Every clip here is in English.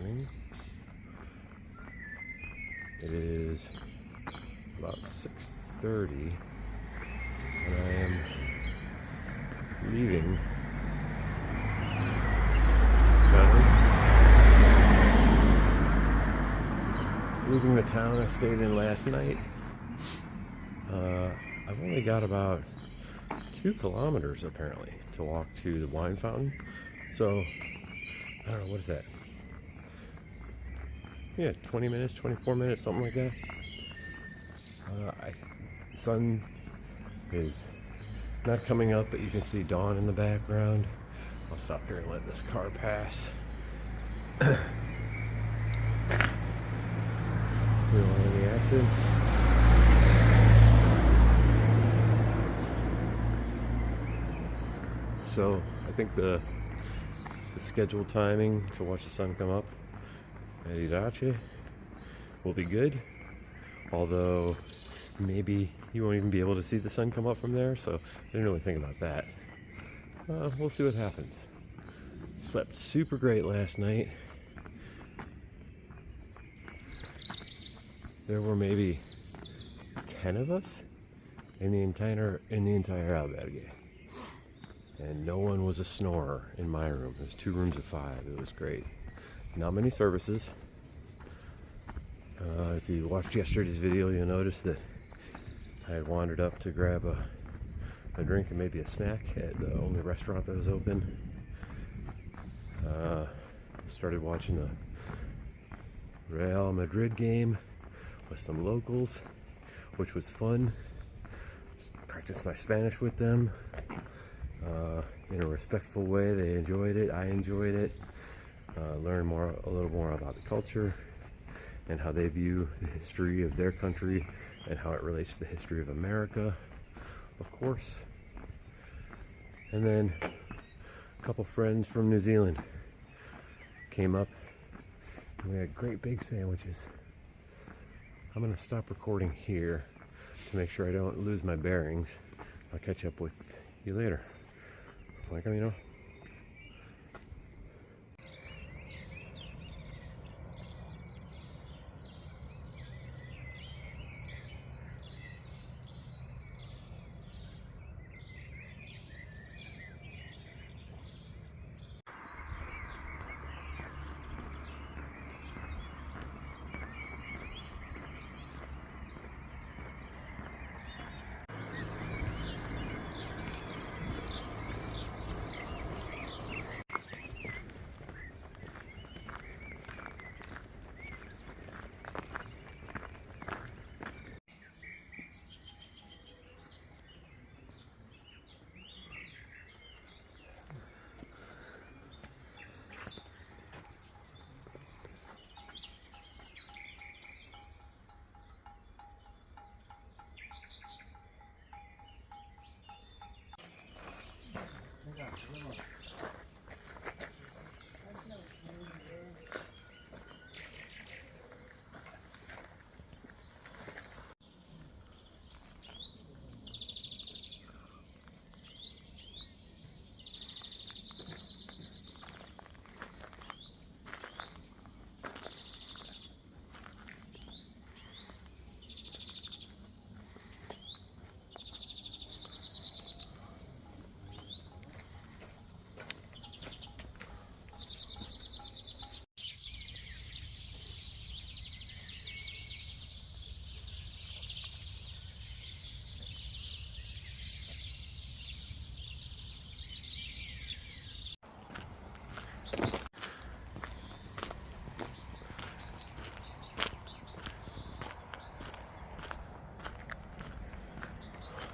Spring. It is about 6:30 and I am leaving the town I stayed in last night. I've only got about 2 kilometers apparently to walk to the wine fountain. So, I don't know, what is that? Yeah, 20 minutes, 24 minutes, something like that. Sun is not coming up, but you can see dawn in the background. I'll stop here and let this car pass. We don't want any accidents. So I think the scheduled timing to watch the sun come up at Irache will be good, although maybe you won't even be able to see the sun come up from there, so I didn't really think about that. We'll see what happens. Slept super great last night. There were maybe 10 of us in the entire albergue, and no one was a snorer in my room. It was 2 rooms of 5. It was great. Not many services. If you watched yesterday's video, you'll notice that I had wandered up to grab a drink and maybe a snack at the only restaurant that was open. Started watching the Real Madrid game with some locals, which was fun. Practiced my Spanish with them in a respectful way. They enjoyed it. I enjoyed it. Learned a little more about the culture and how they view the history of their country and how it relates to the history of America, of course. And then a couple friends from New Zealand came up and we had great big sandwiches. I'm gonna stop recording here to make sure I don't lose my bearings. I'll catch up with you later. Bye, Camino.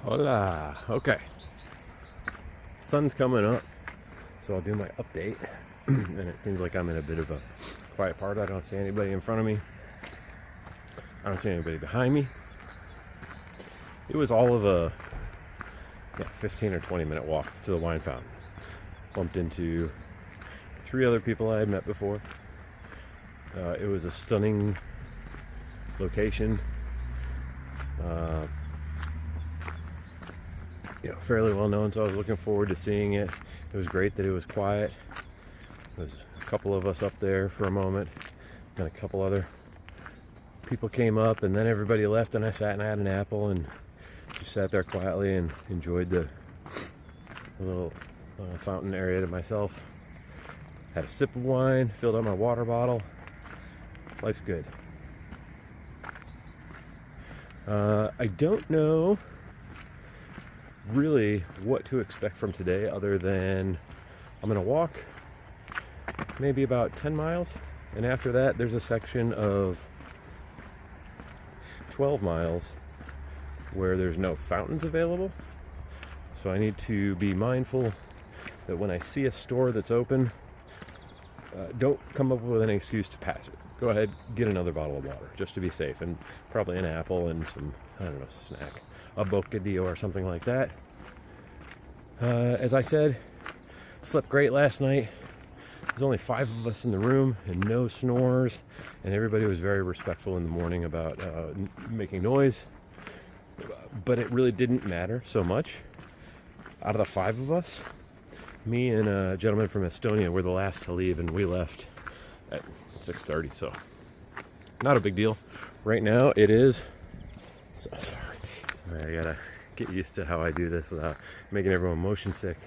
Hola. Okay. Sun's coming up, so I'll do my update. And it seems like I'm in a bit of a quiet part. I don't see anybody in front of me. I don't see anybody behind me. It was all of a 15 or 20 minute walk to the wine fountain. Bumped into 3 other people I had met before. It was a stunning location. Fairly well known, so I was looking forward to seeing it. It was great that it was quiet. There's a couple of us up there for a moment, and a couple other people came up, and then everybody left, and I sat and had an apple and just sat there quietly and enjoyed the little fountain area to myself. Had a sip of wine, filled up my water bottle. Life's good. I don't know really what to expect from today other than I'm going to walk maybe about 10 miles, and after that there's a section of 12 miles where there's no fountains available. So I need to be mindful that when I see a store that's open, don't come up with an excuse to pass it. Go ahead, get another bottle of water just to be safe, and probably an apple and some, I don't know, snack, a bocadillo or something like that. As I said, slept great last night. There's only 5 of us in the room and no snores, and everybody was very respectful in the morning about making noise, but it really didn't matter so much. Out of the 5 of us, me and a gentleman from Estonia were the last to leave, and we left at 6:30, so not a big deal. Right now it is, so sorry, I gotta get used to how I do this without making everyone motion sick.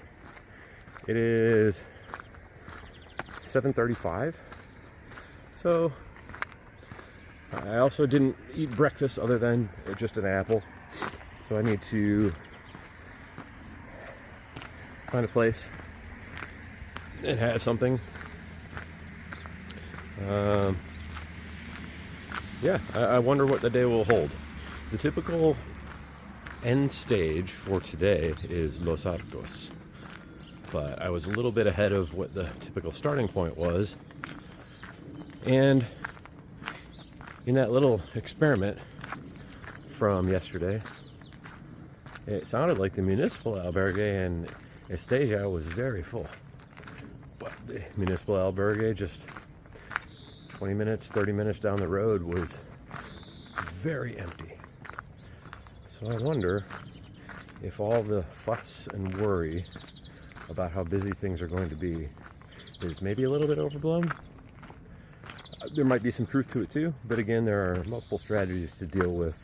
It is 7:35, so I also didn't eat breakfast other than just an apple, so I need to find a place that has something. Yeah, I wonder what the day will hold. The typical end stage for today is Los Arcos, but I was a little bit ahead of what the typical starting point was, and in that little experiment from yesterday, it sounded like the municipal albergue in Estasia was very full, but the municipal albergue just 20 minutes, 30 minutes down the road was very empty. So I wonder if all the fuss and worry about how busy things are going to be is maybe a little bit overblown. There might be some truth to it too, but again, there are multiple strategies to deal with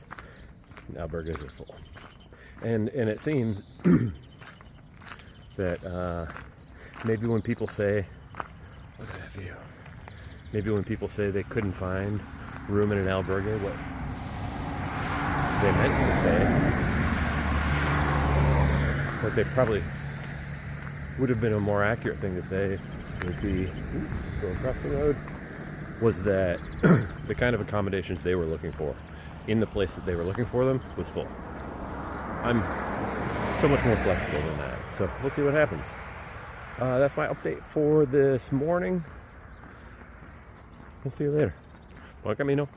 albergues are full. And it seems that maybe when people say, look at that view, maybe when people say they couldn't find room in an albergue, what they meant to say, what they probably would have been a more accurate thing to say would be, go across the road, was that the kind of accommodations they were looking for in the place that they were looking for them was full. I'm so much more flexible than that, so we'll see what happens. That's my update for this morning. We'll see you later. Buen camino.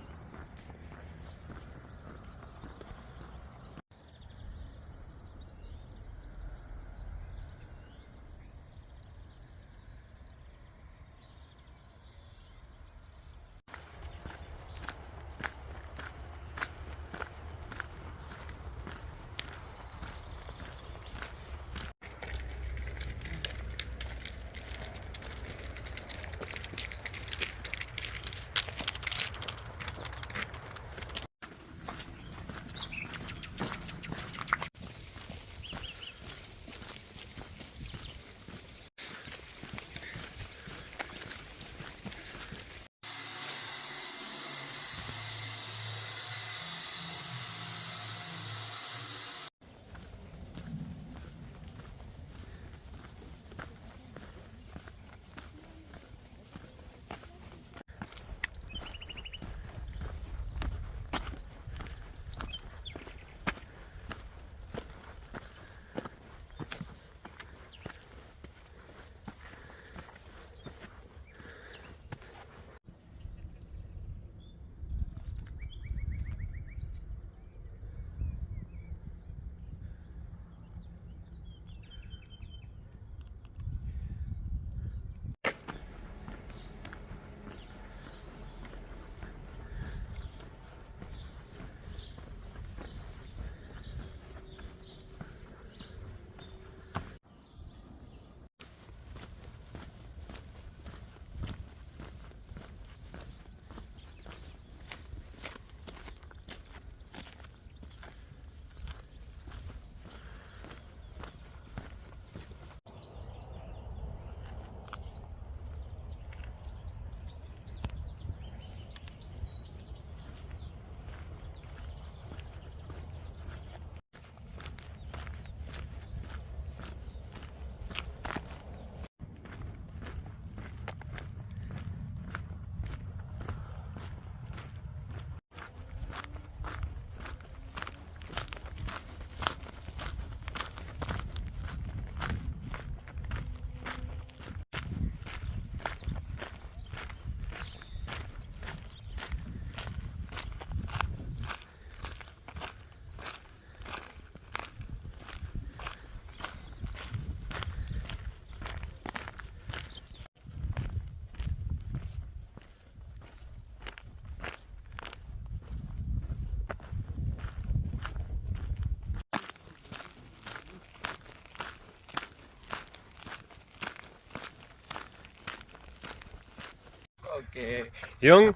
Okay. Young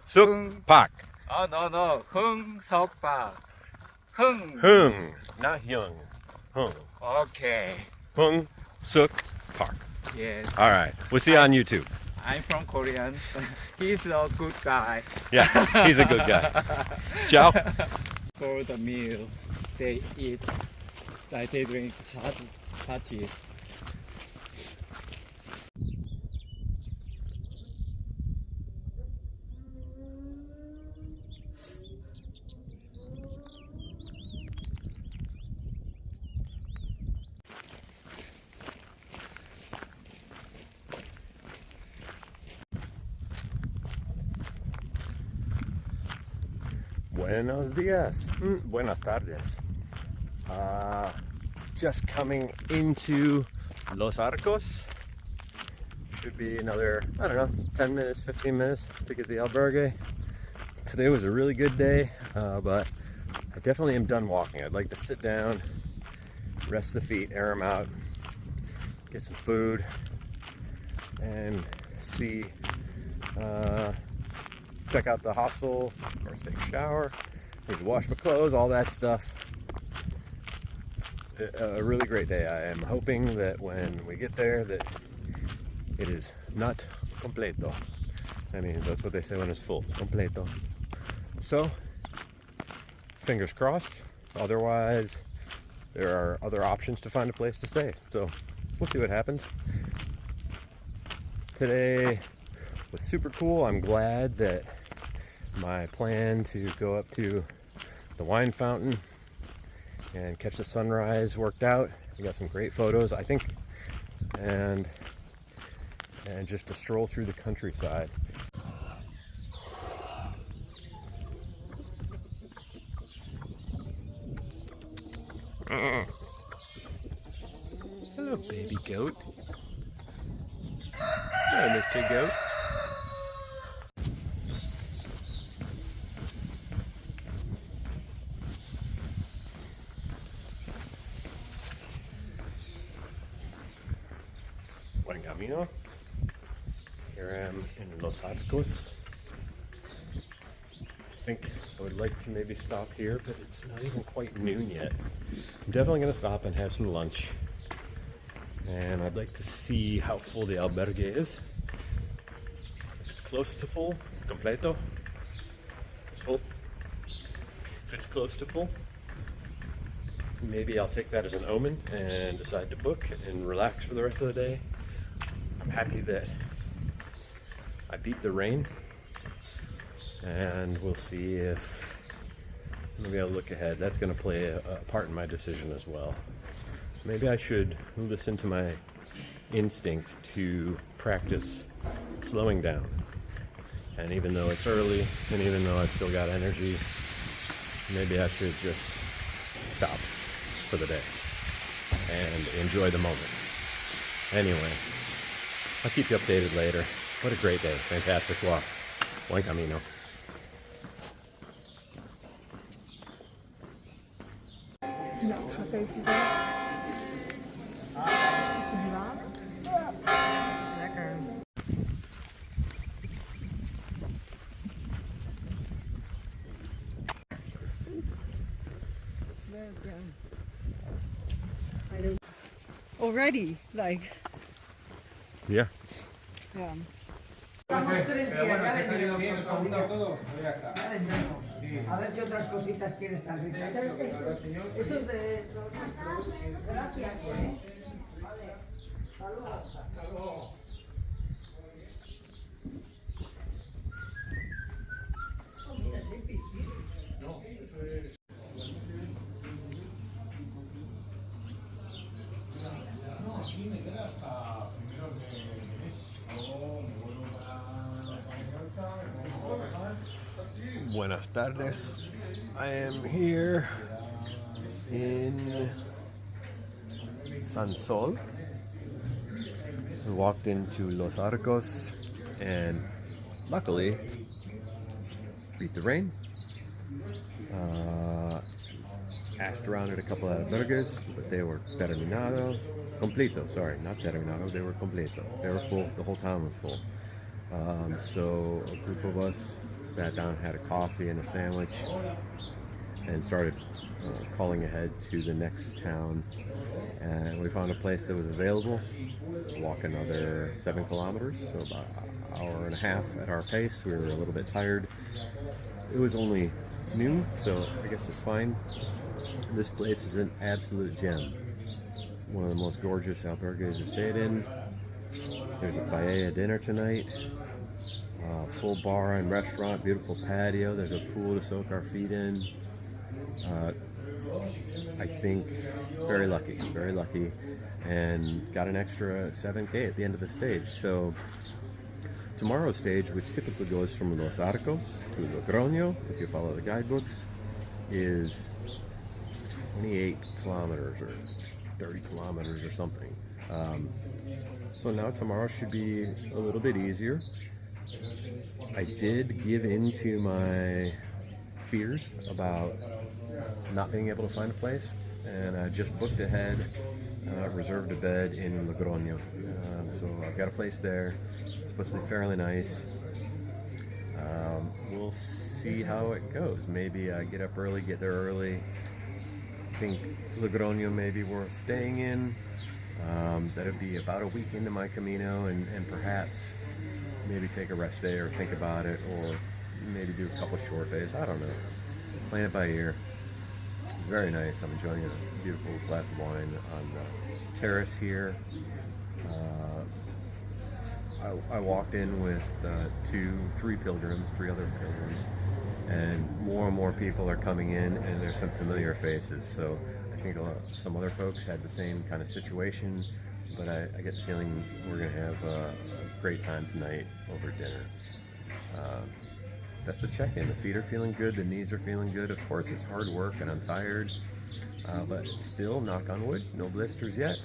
Suk Pak. Oh, no. Hung Sok Park. Hung. Hung, not Young. Hung. Okay. Hung Suk Park. Yes. All right. We'll see you on YouTube. I'm from Korean. He's a good guy. Yeah, he's a good guy. Ciao. For the meal, they eat, like they drink hot parties. Buenos días. Buenas tardes. Just coming into Los Arcos. Should be another, I don't know, 10 minutes, 15 minutes to get the albergue. Today was a really good day, but I definitely am done walking. I'd like to sit down, rest the feet, air them out, get some food, and see, check out the hostel, of course take a shower, need to wash my clothes, all that stuff. A really great day. I am hoping that when we get there that it is not completo. That means that's what they say when it's full, completo. So, fingers crossed. Otherwise, there are other options to find a place to stay. So, we'll see what happens. Today was super cool. I'm glad that my plan to go up to the wine fountain and catch the sunrise worked out. We got some great photos, I think, and just to stroll through the countryside. Hello, baby goat. Hello, Mr. Goat. Buen camino. Here I am in Los Arcos. I think I would like to maybe stop here, but it's not even quite noon yet. I'm definitely going to stop and have some lunch. And I'd like to see how full the albergue is. If it's close to full, completo, it's full. If it's close to full, maybe I'll take that as an omen and decide to book and relax for the rest of the day. I'm happy that I beat the rain, and we'll see if maybe I'll look ahead. That's going to play a part in my decision as well. Maybe I should listen to my instinct to practice slowing down. And even though it's early, and even though I've still got energy, maybe I should just stop for the day and enjoy the moment. Anyway, I'll keep you updated later. What a great day. Fantastic walk. Buen camino. Already, like. Yeah. Yeah. Estamos 3 días, ya vendremos otro día. Ya vendremos. A ver qué otras cositas tienes tan ricas. Esto es de... Gracias, Vale. Saludos. Hasta luego. Oh, mira, soy piscina. No, eso es... No, aquí me queda hasta primero de mes. Luego me vuelvo para... Buenas tardes. I am here in Sansol. We walked into Los Arcos and luckily beat the rain. Asked around at a couple of albergues, but they were completo, sorry, not terminado, they were completo. They were full, the whole town was full. So a group of us sat down, had a coffee and a sandwich, and started calling ahead to the next town. And we found a place that was available. Walk another 7 kilometers, so about an hour and a half at our pace. We were a little bit tired. It was only noon, so I guess it's fine. This place is an absolute gem. One of the most gorgeous albergues I've stayed in. There's a paella dinner tonight. Full bar and restaurant, beautiful patio. There's a pool to soak our feet in. I think very lucky, and got an extra 7K at the end of the stage. So tomorrow's stage, which typically goes from Los Arcos to Logroño, if you follow the guidebooks, is 28 kilometers or 30 kilometers or something. So now tomorrow should be a little bit easier. I did give in to my fears about not being able to find a place, and I just booked ahead, reserved a bed in Logroño. So I've got a place there. It's supposed to be fairly nice. We'll see how it goes. Maybe I get up early, get there early. I think Logroño may be worth staying in. That'll be about a week into my Camino, and perhaps maybe take a rest day or think about it, or maybe do a couple short days. I don't know. Playing it by ear. Very nice. I'm enjoying a beautiful glass of wine on the terrace here. I walked in with three other pilgrims, and more people are coming in, and there's some familiar faces. So I think some other folks had the same kind of situation, but I get the feeling we're going to have a great time tonight over dinner. That's the check-in. The feet are feeling good, the knees are feeling good. Of course, it's hard work and I'm tired, but still, knock on wood, no blisters yet.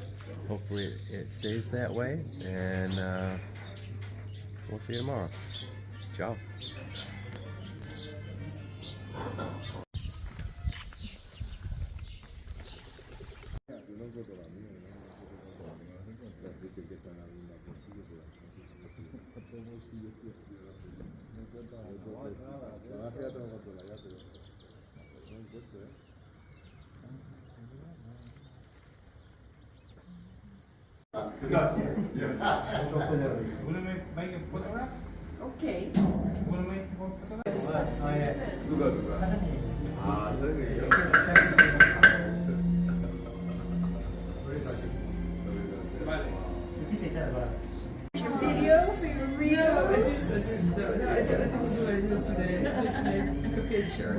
Hopefully it stays that way, and we'll see you tomorrow. Ciao. Wanna make a photograph? Okay. Wanna make a photograph? Your video for your reel? No, I didn't do it today. I just took a picture.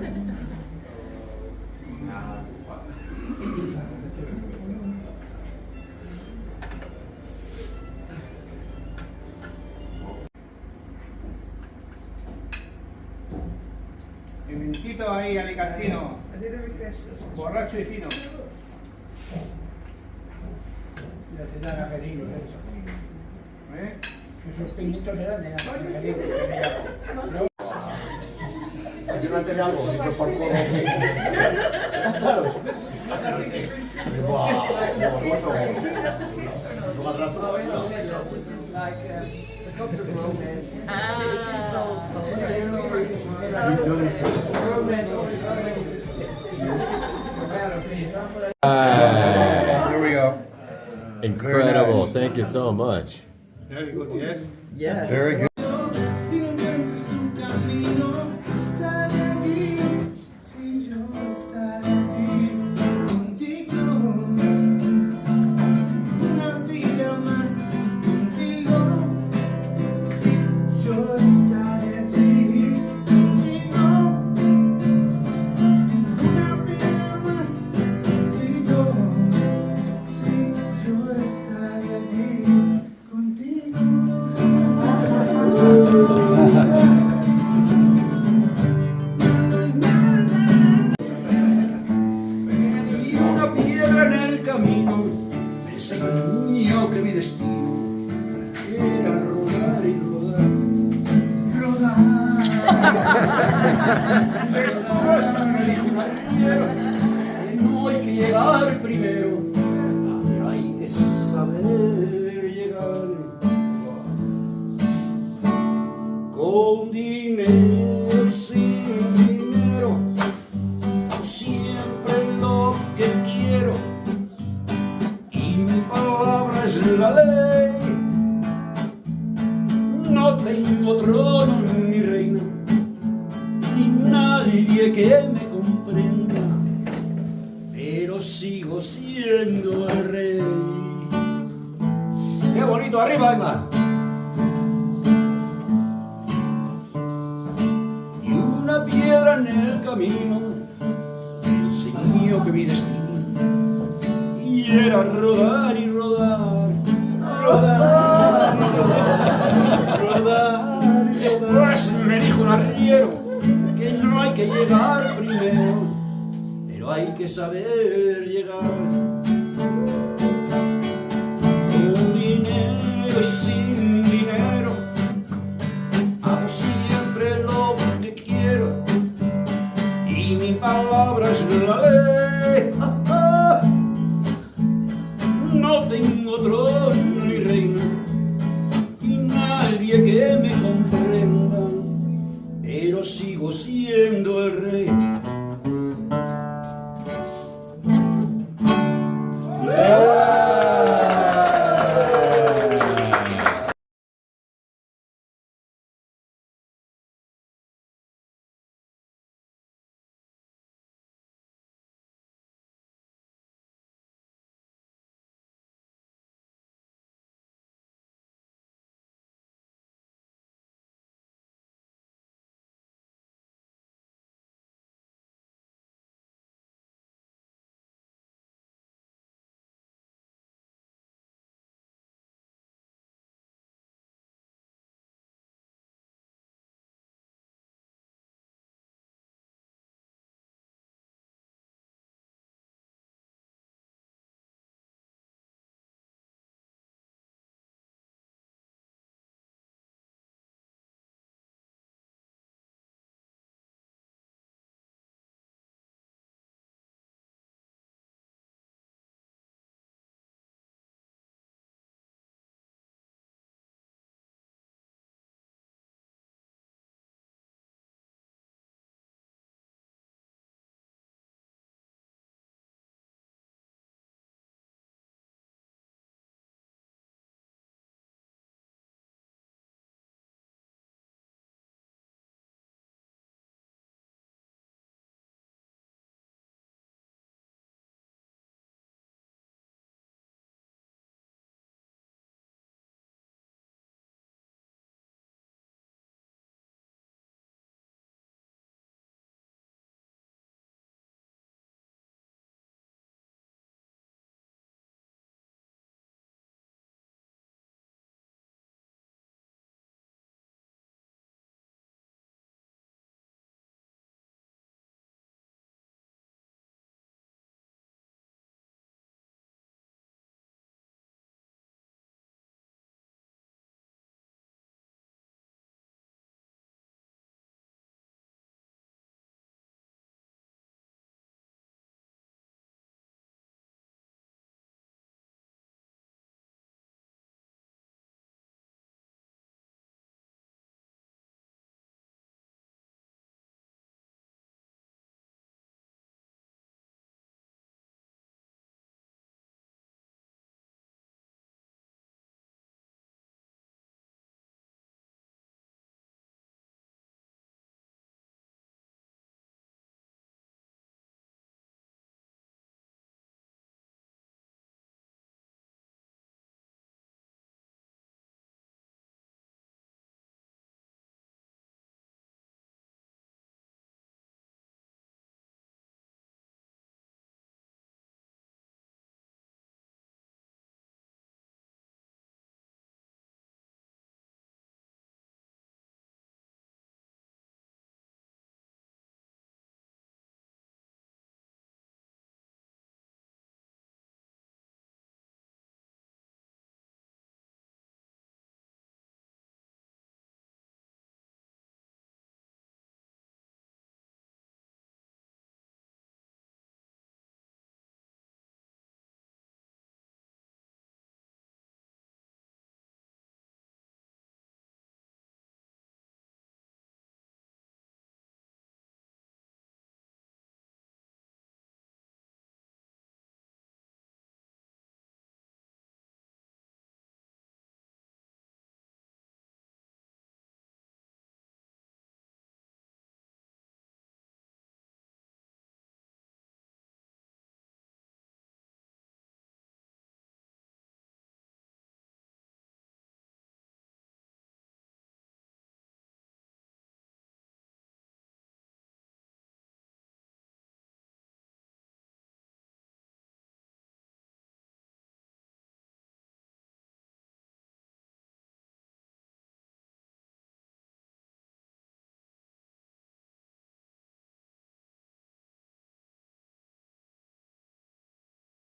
Pimentito ahí, alicantino, I did a request this one. borracho y fino. Los eran argelinos estos. ¿Eh? Esos finitos eran de las argelinos. Aquí no tiene algo, ni por poco. Claro. Here we go. Incredible. Thank you so much. Very good, yes? Yes. Very good. Que mi destino era rodar y rodar, Después me dijo un arriero que no hay que llegar primero, pero hay que saber llegar. la ley. No tengo trono ni reina, ni nadie que me comprenda, pero sigo siendo el rey. ¡Qué bonito! ¡Arriba, Emma! Y una piedra en el camino enseñó que mi destino y era rodar y rodar, rodar y rodar, rodar y después me dijo un arriero que no hay que llegar primero, pero hay que saber llegar. Con dinero y sin dinero hago siempre lo que quiero y mi palabra es la ley. No tengo trono ni reina,